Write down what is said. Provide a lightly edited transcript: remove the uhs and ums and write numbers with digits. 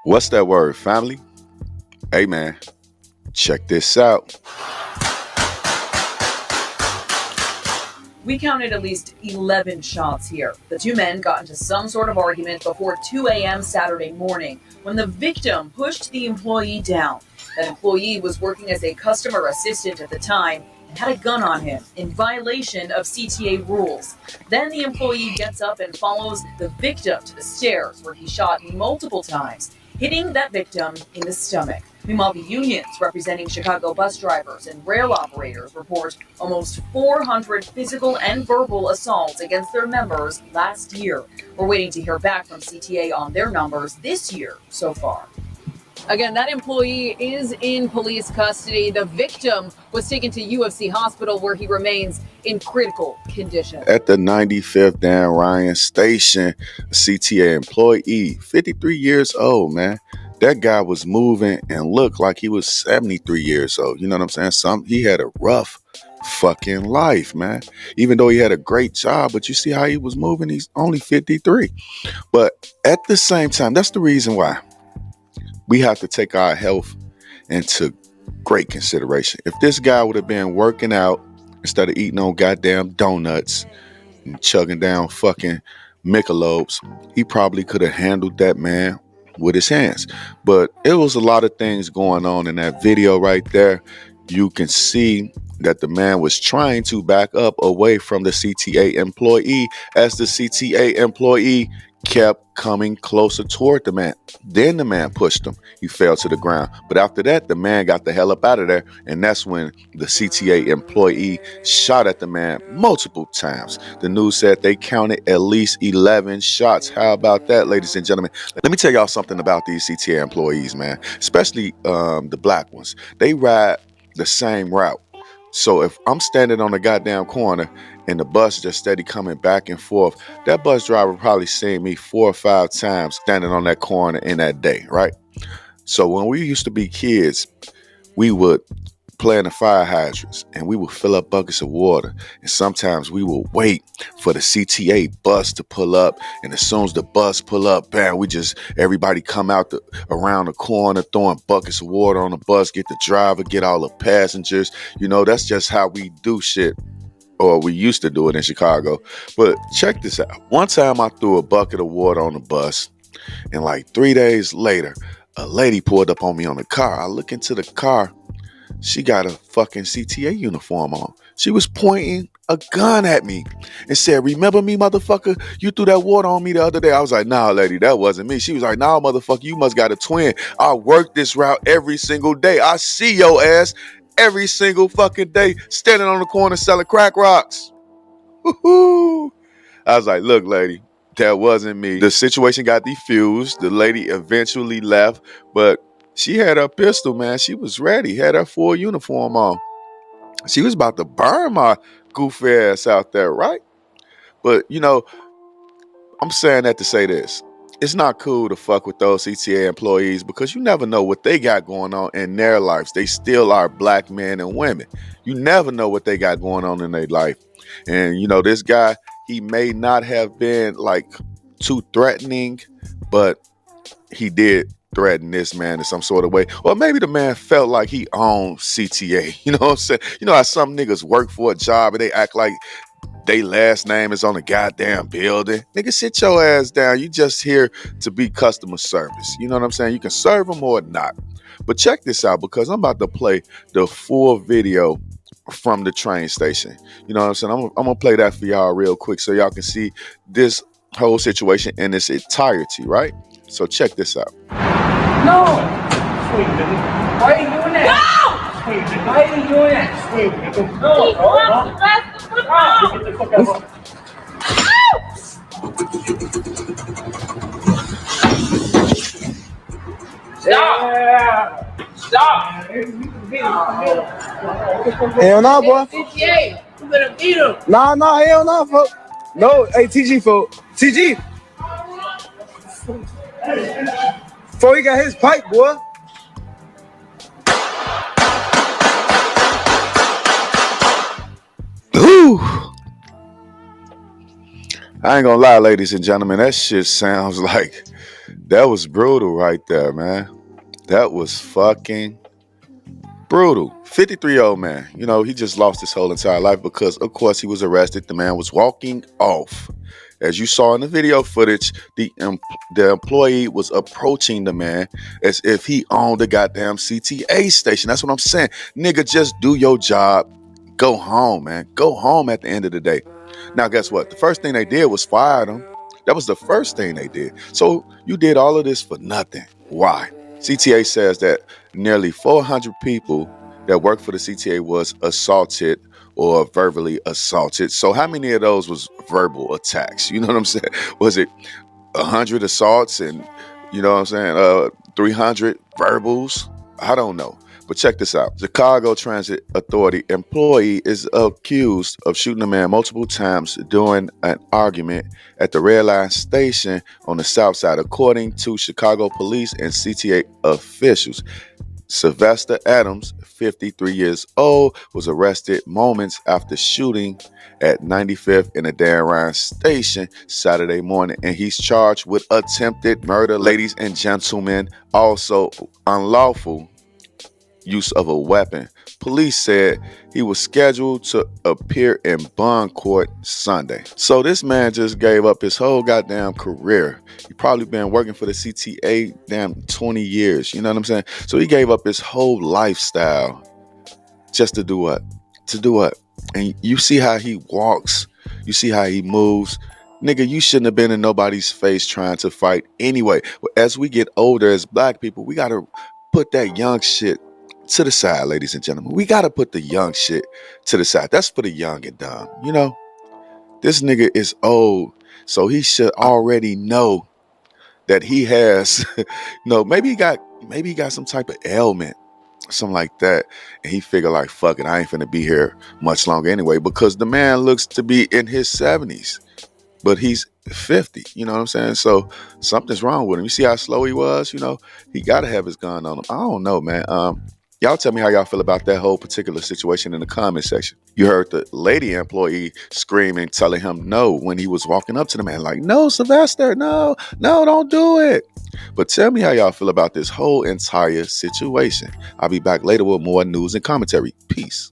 What's that word, family? Hey, man, check this out. We counted at least 11 shots here. The two men got into some sort of argument before 2 a.m. Saturday morning when the victim pushed the employee down. That employee was working as a customer assistant at the time and had a gun on him in violation of CTA rules. Then the employee gets up and follows the victim to the stairs where he shot multiple times, hitting that victim in the stomach. Meanwhile, the unions representing Chicago bus drivers and rail operators report almost 400 physical and verbal assaults against their members last year. We're waiting to hear back from CTA on their numbers this year so far. Again, that employee is in police custody. The victim was taken to UFC Hospital where he remains in critical condition. At the 95th Dan Ryan Station, a CTA employee, 53 years old, man. That guy was moving and looked like he was 73 years old. You know what I'm saying? He had a rough fucking life, man. Even though he had a great job, but you see how he was moving? He's only 53. But at the same time, that's the reason why we have to take our health into great consideration. If this guy would have been working out instead of eating on goddamn donuts and chugging down fucking Michelob's, he probably could have handled that man with his hands. But it was a lot of things going on in that video right there. You can see that the man was trying to back up away from the CTA employee as the CTA employee kept coming closer toward the man. Then the man pushed him. He fell to the ground. But after that, the man got the hell up out of there. And that's when the CTA employee shot at the man multiple times. The news said they counted at least 11 shots. How about that, ladies and gentlemen? Let me tell y'all something about these CTA employees, man. Especially the black ones. They ride the same route. So if I'm standing on the goddamn corner and the bus just steady coming back and forth, that bus driver probably seen me 4 or 5 times standing on that corner in that day, right? So when we used to be kids, we would play in the fire hydrants and we would fill up buckets of water. And sometimes we would wait for the CTA bus to pull up. And as soon as the bus pull up, bam, everybody come out around the corner throwing buckets of water on the bus, get the driver, get all the passengers. You know, that's just how we do shit. Or we used to do it in Chicago. But check this out. One time I threw a bucket of water on the bus, and like 3 days later, a lady pulled up on me on the car. I look into the car. She got a fucking CTA uniform on. She was pointing a gun at me and said, "Remember me, motherfucker? You threw that water on me the other day." I was like, "Nah, lady, that wasn't me." She was like, "Nah, motherfucker, you must got a twin. I work this route every single day. I see your ass every single fucking day standing on the corner selling crack rocks." Woo-hoo. I was like, "Look, lady, that wasn't me." The situation got defused. The lady eventually left, but she had her pistol, man. She was ready, had her full uniform on. She was about to burn my goofy ass out there, right? But, you know, I'm saying that to say this. It's not cool to fuck with those CTA employees because you never know what they got going on in their lives. They still are black men and women. You never know what they got going on in their life. And, you know, this guy, he may not have been like too threatening, but he did threaten this man in some sort of way. Or maybe the man felt like he owned CTA. You know what I'm saying? You know how some niggas work for a job and they act like they last name is on the goddamn building. Nigga, sit your ass down. You just here to be customer service. You know what I'm saying? You can serve them or not. But check this out, because I'm about to play the full video from the train station. You know what I'm saying? I'm going to play that for y'all real quick so y'all can see this whole situation in its entirety, right? So check this out. No! Wait a minute. Why are you doing that? No! Wait a minute. Why are you doing that? Wait a minute. No, get the fuck out. Stop! Hell no, boy. CTA, you better beat him. Nah, hell no, folks. No, hey, TG, folks. TG. Before he got his pipe, boy. Ooh. I ain't gonna lie, ladies and gentlemen, that shit sounds like That was brutal right there, man. That was fucking brutal. 53-year-old man. You know, he just lost his whole entire life because, of course, he was arrested. The man was walking off. As you saw in the video footage, the employee was approaching the man as if he owned the goddamn CTA station. That's what I'm saying. Nigga, just do your job. Go home, man. Go home at the end of the day. Now, guess what? The first thing they did was fire him. That was the first thing they did. So you did all of this for nothing. Why? CTA says that nearly 400 people that work for the CTA was assaulted or verbally assaulted. So how many of those was verbal attacks? You know what I'm saying? Was it 100 assaults and, you know what I'm saying, 300 verbals? I don't know. But check this out. Chicago Transit Authority employee is accused of shooting a man multiple times during an argument at the red line station on the south side, according to Chicago police and CTA officials. Sylvester Adams, 53 years old, was arrested moments after shooting at 95th and the Dan Ryan station Saturday morning, and he's charged with attempted murder, ladies and gentlemen, also unlawful use of a weapon. Police said he was scheduled to appear in bond court Sunday. So this man just gave up his whole goddamn career. He probably been working for the CTA damn 20 years. You know what I'm saying? So he gave up his whole lifestyle just to do what? To do what? And you see how he walks. You see how he moves. Nigga, you shouldn't have been in nobody's face trying to fight anyway. As we get older as black people, we got to put that young shit to the side, ladies and gentlemen. We got to put the young shit to the side. That's for the young and dumb. You know, this nigga is old, so he should already know that he has, maybe he got some type of ailment, something like that. And he figured like, fuck it, I ain't finna be here much longer anyway, because the man looks to be in his 70s, but he's 50. You know what I'm saying? So something's wrong with him. You see how slow he was? You know, he got to have his gun on him. I don't know, man. Y'all tell me how y'all feel about that whole particular situation in the comment section. You heard the lady employee screaming, telling him no when he was walking up to the man, like, no, Sylvester, no, don't do it. But tell me how y'all feel about this whole entire situation. I'll be back later with more news and commentary. Peace.